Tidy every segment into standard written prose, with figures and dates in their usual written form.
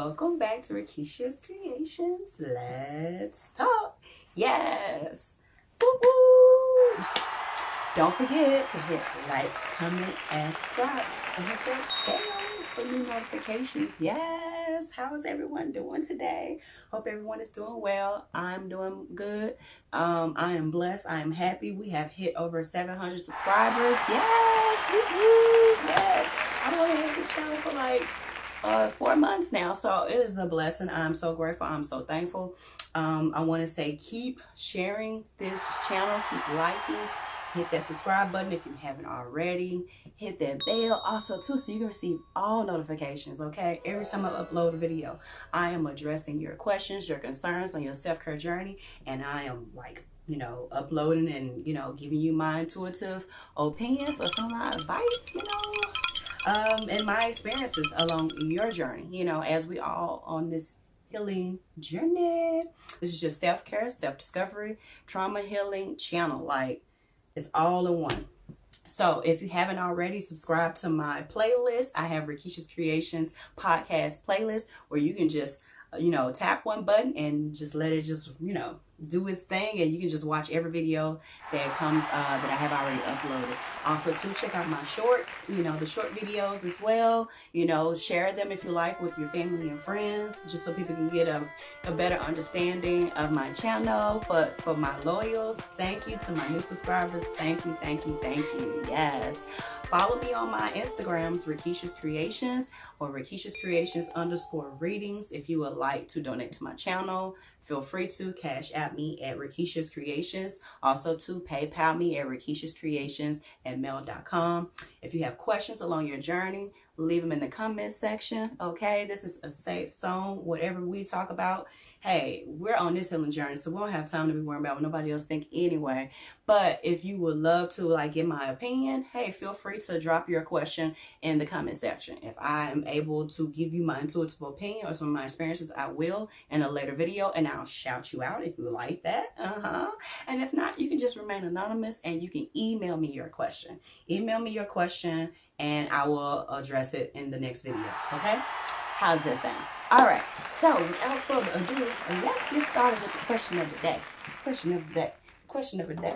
welcome back to Rickeshas Creations. Let's talk. Yes. Woo-woo. Don't forget to hit like, comment, and subscribe. And hit that bell for new notifications. Yes. How is everyone doing today? Hope everyone is doing well. I'm doing good. I am blessed. I am happy. We have hit over 700 subscribers. Yes. Woo-woo. Yes. I've only had this channel for like 4 months now, so it is a blessing. I'm so grateful. I'm so thankful. I want to say keep sharing this channel, keep liking, hit that subscribe button if you haven't already, hit that bell also too so you can receive all notifications. Okay, every time I upload a video, I am addressing your questions, your concerns on your self-care journey, and I am uploading and giving you my intuitive opinions or some of my advice, and my experiences along your journey, as we all on this healing journey. This is your self-care, self-discovery, trauma healing channel. Like, it's all in one. So if you haven't already, subscribe to my playlist. I have Rickeshas Creations podcast playlist where you can just tap one button and just let it just do its thing, and you can just watch every video that comes that I have already uploaded. Also too, check out my shorts, the short videos as well. Share them if you like with your family and friends, just so people can get a better understanding of my channel. But for my loyals, thank you. To my new subscribers, thank you, thank you, thank you. Yes. Follow me on my Instagrams, Rickeshas Creations or rickeshascreations_readings. If you would like to donate to my channel, feel free to cash at me at Rickeshas Creations. Also to PayPal me at rickeshascreations@mail.com. If you have questions along your journey, leave them in the comment section. Okay, this is a safe zone. Whatever we talk about, hey, we're on this healing journey, so we don't have time to be worrying about what nobody else think anyway. But if you would love to get my opinion, hey, feel free to drop your question in the comment section. If I am able to give you my intuitive opinion or some of my experiences, I will in a later video, and I'll shout you out if you like that. And if not, you can just remain anonymous and you can email me your question. Email me your question and I will address it in the next video. Okay? How's that sound? All right. So without further ado, let's get started with the question of the day. Question of the day. Question of the day.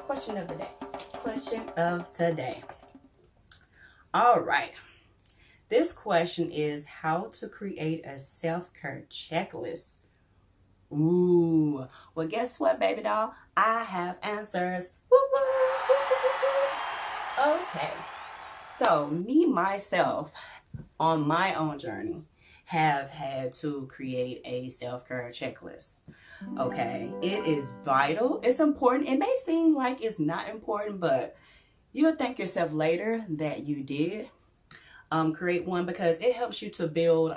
Question of the day. Question of today. All right. This question is how to create a self-care checklist. Ooh. Well, guess what, baby doll? I have answers. Okay. So me, myself, on my own journey, have had to create a self-care checklist. Okay. It is vital. It's important. It may seem like it's not important, but you'll thank yourself later that you did create one, because it helps you to build,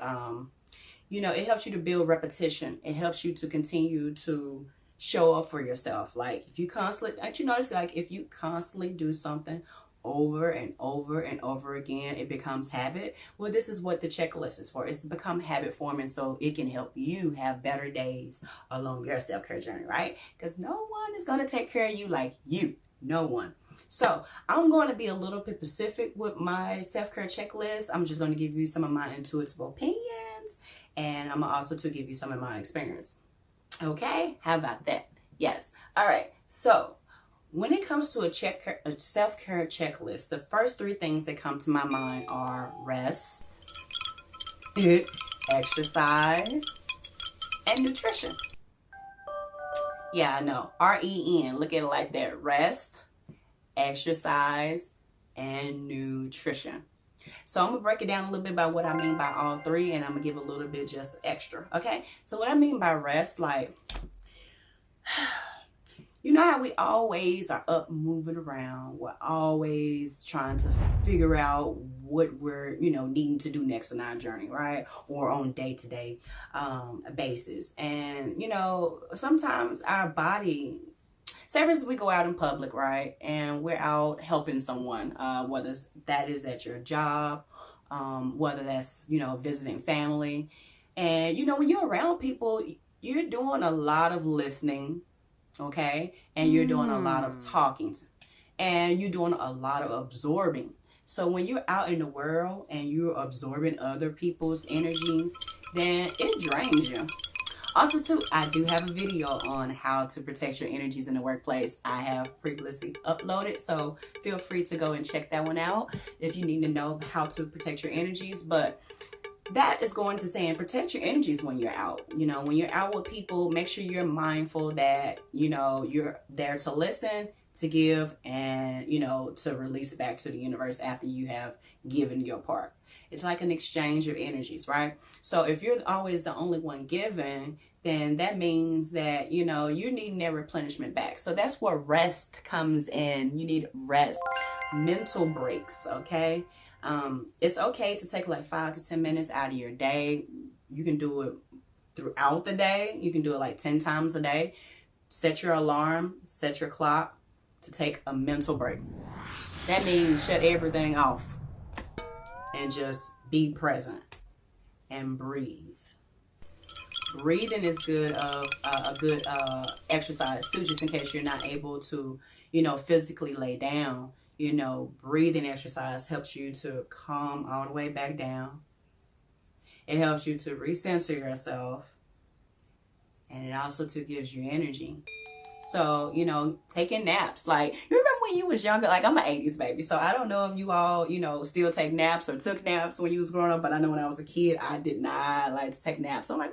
it helps you to build repetition. It helps you to continue to show up for yourself. Like if you constantly, don't you notice, like if you constantly do something over and over and over again, it becomes habit. Well, this is what the checklist is for. It's to become habit forming, so it can help you have better days along your self-care journey, right? Because no one is going to take care of you like you. No one. So I'm going to be a little bit specific with my self-care checklist. I'm just going to give you some of my intuitive opinions, and I'm also to give you some of my experience. Okay, how about that? Yes. All right. So when it comes to a self-care checklist, the first 3 things that come to my mind are rest, exercise, and nutrition. Yeah, I know. REN. Look at it like that. Rest, exercise, and nutrition. So I'm going to break it down a little bit about what I mean by all 3, and I'm going to give a little bit just extra. Okay. So what I mean by rest, like, you know how we always are up moving around. We're always trying to figure out what we're, needing to do next in our journey, right? Or on day-to-day basis. And, sometimes our body, say for instance, we go out in public, right? And we're out helping someone, whether that is at your job, whether that's, visiting family. And, when you're around people, you're doing a lot of listening, okay? And you're doing a lot of talking, and you're doing a lot of absorbing. So when you're out in the world and you're absorbing other people's energies, then it drains you. Also too, I do have a video on how to protect your energies in the workplace. I have previously uploaded, so feel free to go and check that one out if you need to know how to protect your energies. But that is going to say, and protect your energies when you're out. You know, when you're out with people, make sure you're mindful that, you know, you're there to listen, to give, and, you know, to release back to the universe after you have given your part. It's like an exchange of energies, right? So if you're always the only one giving, then that means that, you know, you're needing that replenishment back. So that's where rest comes in. You need rest, mental breaks, okay? It's okay to take like 5 to 10 minutes out of your day. You can do it throughout the day. You can do it like 10 times a day. Set your alarm, set your clock to take a mental break. That means shut everything off and just be present and breathe. Breathing is good of a good exercise too, just in case you're not able to, you know, physically lay down. You know, breathing exercise helps you to calm all the way back down. It helps you to recenter yourself, and it also too gives you energy. So, you know, taking naps. Like, you remember when you was younger? Like, I'm an 80s baby, so I don't know if you all, you know, still take naps or took naps when you was growing up, but I know when I was a kid, I did not like to take naps. I'm like,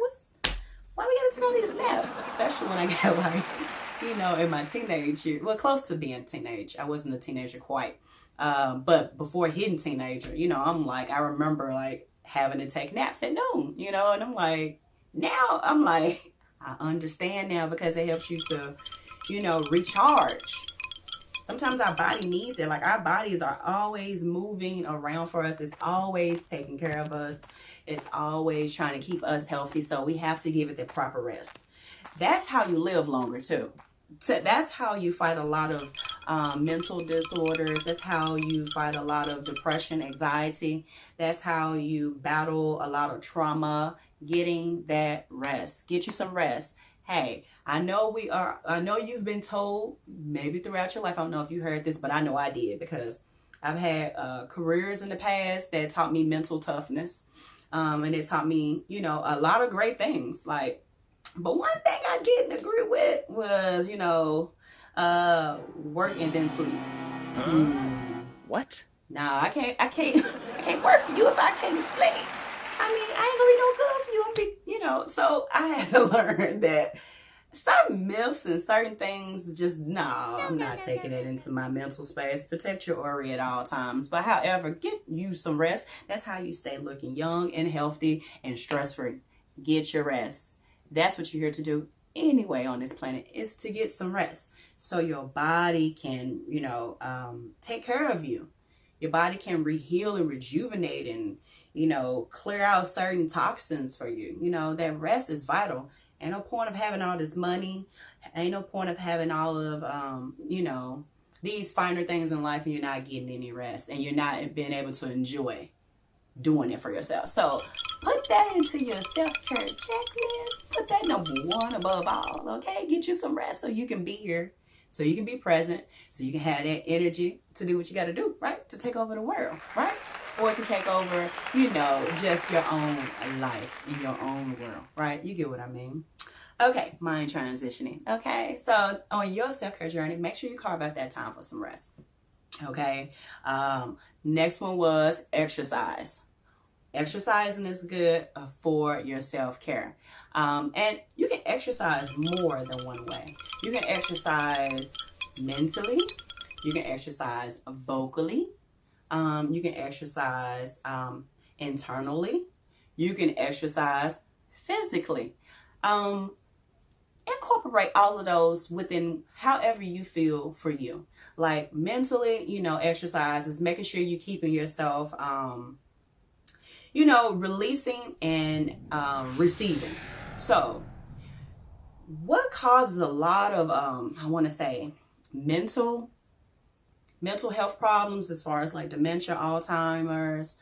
why we gotta take all these naps? Especially when I got like, you know, in my teenage year, well, close to being a teenage. I wasn't a teenager quite. But before hitting teenager, you know, I'm like, I remember like having to take naps at noon, you know, and I'm like, now I'm like, I understand now because it helps you to, you know, recharge. Sometimes our body needs that. Like, our bodies are always moving around for us. It's always taking care of us. It's always trying to keep us healthy. So we have to give it the proper rest. That's how you live longer too. So that's how you fight a lot of mental disorders. That's how you fight a lot of depression, anxiety. That's how you battle a lot of trauma. Getting that rest. Get you some rest. Hey, I know you've been told maybe throughout your life. I don't know if you heard this, but I know I did, because I've had careers in the past that taught me mental toughness. And it taught me, you know, a lot of great things. Like, but one thing I didn't agree with was, you know, work and then sleep. What? Nah, I can't work for you if I can't sleep. I mean, I ain't gonna be no good for you. You know, so I had to learn that certain myths and certain things just, I'm not taking it into my mental space. Protect your aura at all times. But however, get you some rest. That's how you stay looking young and healthy and stress-free. Get your rest. That's what you're here to do anyway on this planet, is to get some rest. So your body can, you know, take care of you. Your body can heal and rejuvenate and, you know, clear out certain toxins for you. You know, that rest is vital. Ain't no point of having all this money. Ain't no point of having all of, you know, these finer things in life, and you're not getting any rest, and you're not being able to enjoy doing it for yourself. So put that into your self-care checklist. Put that number one above all, okay? Get you some rest so you can be here, so you can be present, so you can have that energy to do what you got to do, right? To take over the world, right? Or to take over, you know, just your own life in your own world, right? You get what I mean? Okay, mind transitioning, okay? So on your self-care journey, make sure you carve out that time for some rest, okay? Next one was exercise. Exercising is good for your self-care. And you can exercise more than one way. You can exercise mentally. You can exercise vocally. You can exercise internally. You can exercise physically. Incorporate all of those within however you feel for you. Like mentally, you know, exercise is making sure you're keeping yourself, you know, releasing and receiving. So what causes a lot of, I want to say, mental health problems, as far as like dementia, Alzheimer's,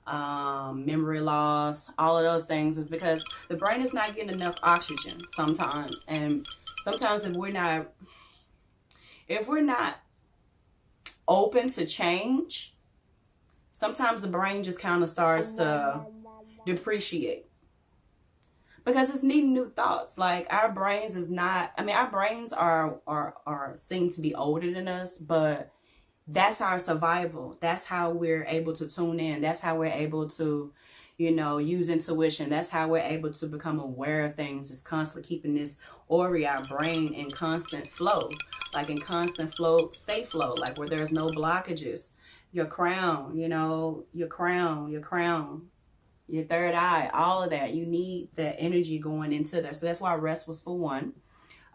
memory loss, all of those things, is because the brain is not getting enough oxygen sometimes. And sometimes if we're not open to change, sometimes the brain just kind of starts to depreciate because it's needing new thoughts. Like our brains is not, I mean, our brains are seem to be older than us, but that's our survival. That's how we're able to tune in. That's how we're able to, you know, use intuition. That's how we're able to become aware of things. It's constantly keeping this ori, our brain, in constant flow. Like in constant flow, state flow, like where there's no blockages. Your crown, you know, your crown, your third eye, all of that. You need that energy going into there. So that's why rest was for one.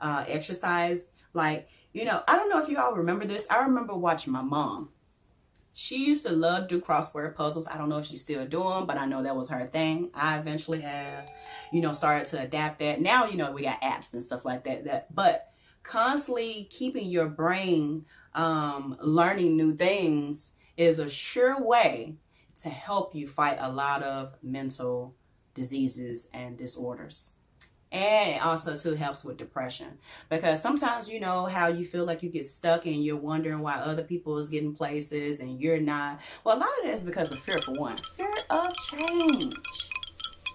Exercise, like, you know, I don't know if you all remember this. I remember watching my mom. She used to love to do crossword puzzles. I don't know if she's still doing, but I know that was her thing. I eventually have, you know, started to adapt that. Now, you know, we got apps and stuff like that. But constantly keeping your brain learning new things is a sure way to help you fight a lot of mental diseases and disorders. And it also too helps with depression, because sometimes, you know, how you feel like you get stuck and you're wondering why other people is getting places and you're not. Well, a lot of that is because of fear, for one. Fear of change.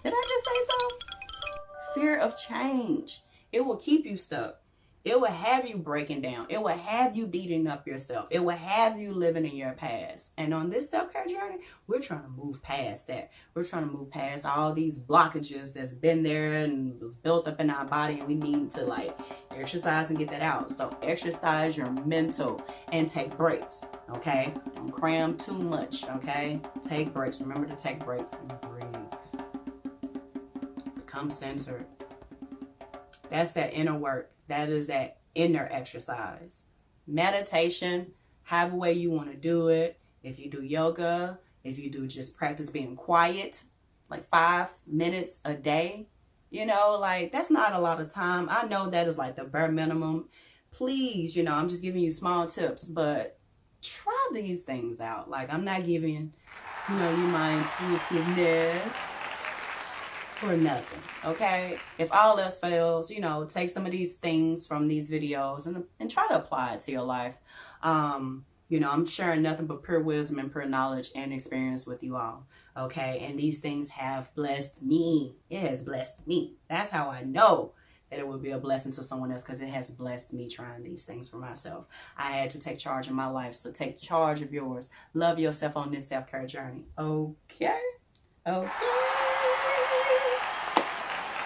Did I just say so? Fear of change. It will keep you stuck. It will have you breaking down. It will have you beating up yourself. It will have you living in your past. And on this self-care journey, we're trying to move past that. We're trying to move past all these blockages that's been there and was built up in our body, and we need to like exercise and get that out. So exercise your mental and take breaks, okay? Don't cram too much, okay? Take breaks. Remember to take breaks and breathe. Become centered. That's that inner work. That is that inner exercise. Meditation, however way you want to do it. If you do yoga, if you do just practice being quiet, like 5 minutes a day, you know, like that's not a lot of time. I know that is like the bare minimum. Please, you know, I'm just giving you small tips, but try these things out. Like I'm not giving, you know, you my intuitiveness for nothing, okay? If all else fails, you know, take some of these things from these videos and try to apply it to your life. You know, I'm sharing nothing but pure wisdom and pure knowledge and experience with you all, okay? And these things have blessed me. It has blessed me. That's how I know that it will be a blessing to someone else, because it has blessed me trying these things for myself. I had to take charge of my life, so take charge of yours. Love yourself on this self-care journey, okay? Okay.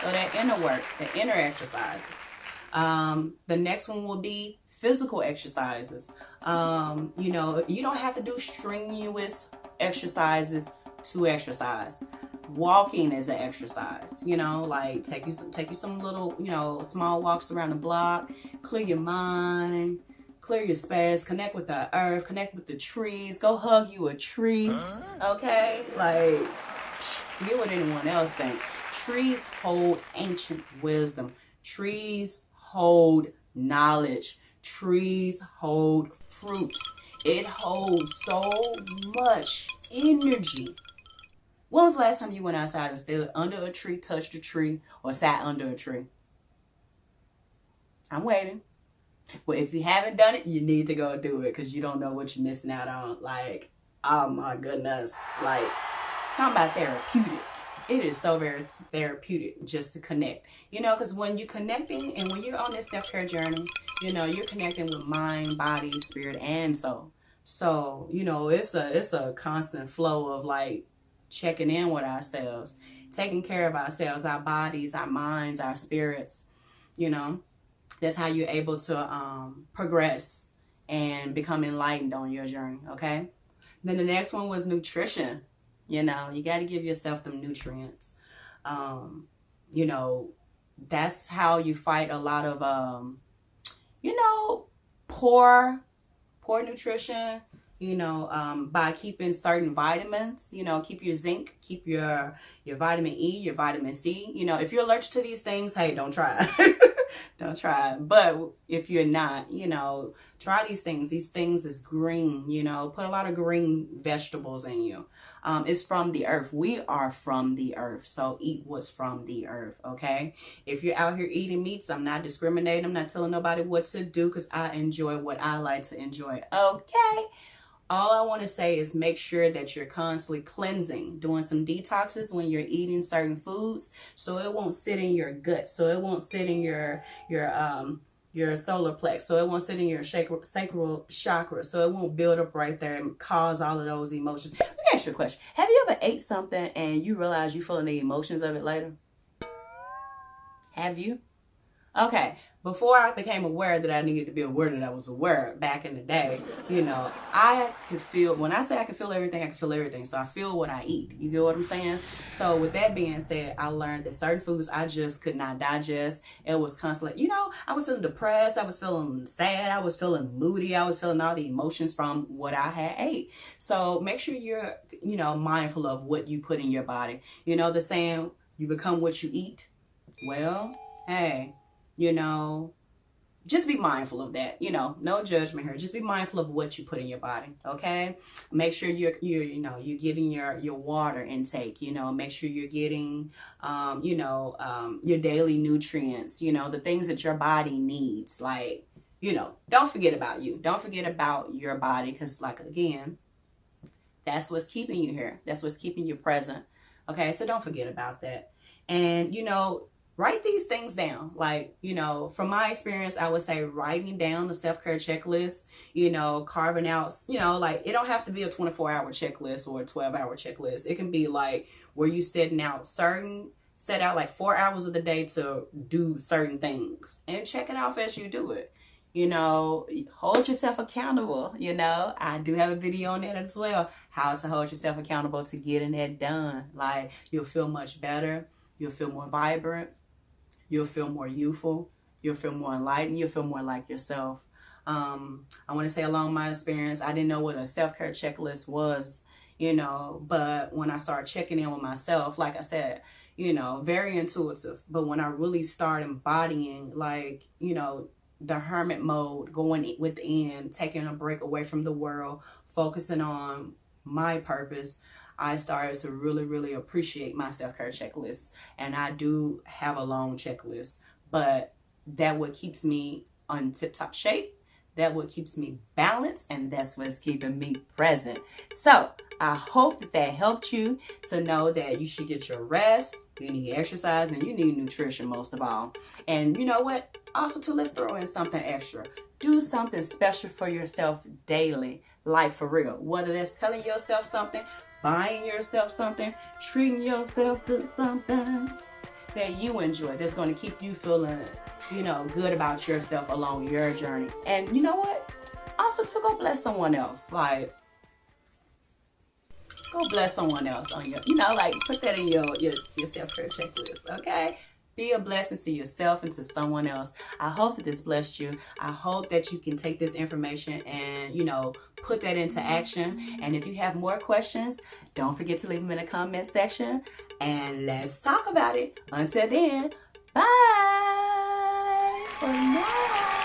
So that inner work, the inner exercises. The next one will be physical exercises. You know, you don't have to do strenuous exercises to exercise. Walking is an exercise, you know, like take you some little, you know, small walks around the block, clear your mind, clear your space, connect with the earth, connect with the trees, go hug you a tree, okay? Like, forget what anyone else thinks. Trees hold ancient wisdom. Trees hold knowledge. Trees hold fruits. It holds so much energy. When was the last time you went outside and stood under a tree, touched a tree, or sat under a tree? I'm waiting. Well, if you haven't done it, you need to go do it, because you don't know what you're missing out on. Like, oh my goodness. Like, talking about therapeutic. It is so very therapeutic just to connect, you know, because when you're connecting and when you're on this self-care journey, you know, you're connecting with mind, body, spirit, and soul. So, you know, it's a constant flow of like checking in with ourselves, taking care of ourselves, our bodies, our minds, our spirits, you know. That's how you're able to progress and become enlightened on your journey, okay? Then the next one was nutrition. You know, you got to give yourself them nutrients. You know, that's how you fight a lot of, you know, poor nutrition, you know, by keeping certain vitamins, you know, keep your zinc, keep your vitamin E, your vitamin C. You know, if you're allergic to these things, hey, don't try. Don't try. But if you're not, you know, try these things. These things is green, you know, put a lot of green vegetables in you. It's from the earth. We are from the earth. So eat what's from the earth, okay? If you're out here eating meats, I'm not discriminating. I'm not telling nobody what to do, because I enjoy what I like to enjoy, okay? all I want to say is make sure that you're constantly cleansing, doing some detoxes when you're eating certain foods, so it won't sit in your gut, so it won't sit in your solar plex, so it won't sit in your sacral chakra, so it won't build up right there and cause all of those emotions. Let me ask you a question. Have you ever ate something and you realize you're feeling the emotions of it later? Have you? Okay. Before I became aware that I needed to be aware that I was aware back in the day, you know, I could feel, when I say I can feel everything, I can feel everything. So I feel what I eat. You get what I'm saying? So with that being said, I learned that certain foods I just could not digest. It was constantly, you know, I was feeling depressed. I was feeling sad. I was feeling moody. I was feeling all the emotions from what I had ate. So make sure you're, you know, mindful of what you put in your body. You know, the saying, you become what you eat. Well, hey, you know, just be mindful of that. You know, no judgment here. Just be mindful of what you put in your body. Okay. Make sure you're getting your water intake. You know, make sure you're getting, your daily nutrients. You know, the things that your body needs. Like, you know, don't forget about you. Don't forget about your body, because, like, again, that's what's keeping you here. That's what's keeping you present. Okay. So don't forget about that. And, you know, write these things down. Like, you know, from my experience, I would say writing down the self-care checklist, you know, carving out, you know, like, it don't have to be a 24-hour checklist or a 12-hour checklist. It can be like where you set out like 4 hours of the day to do certain things and check it off as you do it. You know, hold yourself accountable. You know, I do have a video on that as well. How to hold yourself accountable to getting that done. Like, you'll feel much better. You'll feel more vibrant. You'll feel more youthful. You'll feel more enlightened. You'll feel more like yourself. I want to say, along my experience, I didn't know what a self-care checklist was, you know, but when I started checking in with myself, like I said, you know, very intuitive. But when I really started embodying, like, you know, the hermit mode, going within, taking a break away from the world, focusing on my purpose, I started to really, really appreciate my self-care checklists. And I do have a long checklist, but that what keeps me on tip-top shape. That what keeps me balanced, and that's what's keeping me present. So I hope that helped you to know that you should get your rest, you need exercise, and you need nutrition most of all. And you know what? Also, too, let's throw in something extra. Do something special for yourself daily, like for real. Whether that's telling yourself something, buying yourself something, treating yourself to something that you enjoy, that's going to keep you feeling, you know, good about yourself along your journey. And you know what? Also, to go bless someone else. Like, go bless someone else on your, you know, like, put that in your self-care checklist, okay? Be a blessing to yourself and to someone else. I hope that this blessed you. I hope that you can take this information and, you know, put that into action. And if you have more questions, don't forget to leave them in the comment section. And let's talk about it. Until then, bye for now.